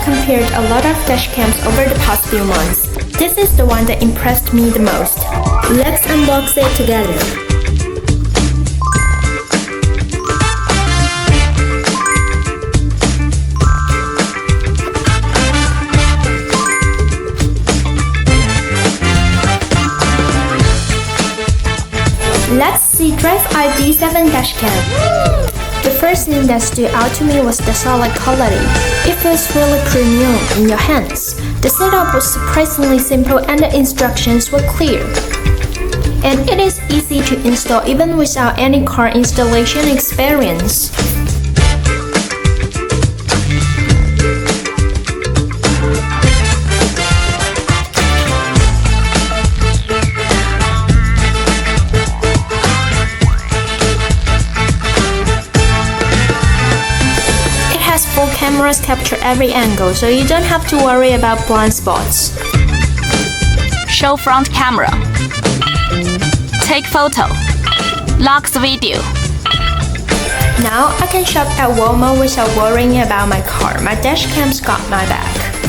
compared a lot of dashcams over the past few months. This is the one that impressed me the most. Let's unbox it together. Let's see Driveye D7 dashcam. The first thing that stood out to me was the solid quality. It feels really premium in your hands. The setup was surprisingly simple and the instructions were clear. And it is easy to install even without any car installation experience. Full cameras capture every angle, so you don't have to worry about blind spots. Show front camera. Take photo. Lock the video. Now I can shop at Walmart without worrying about my car. My dashcam's got my back.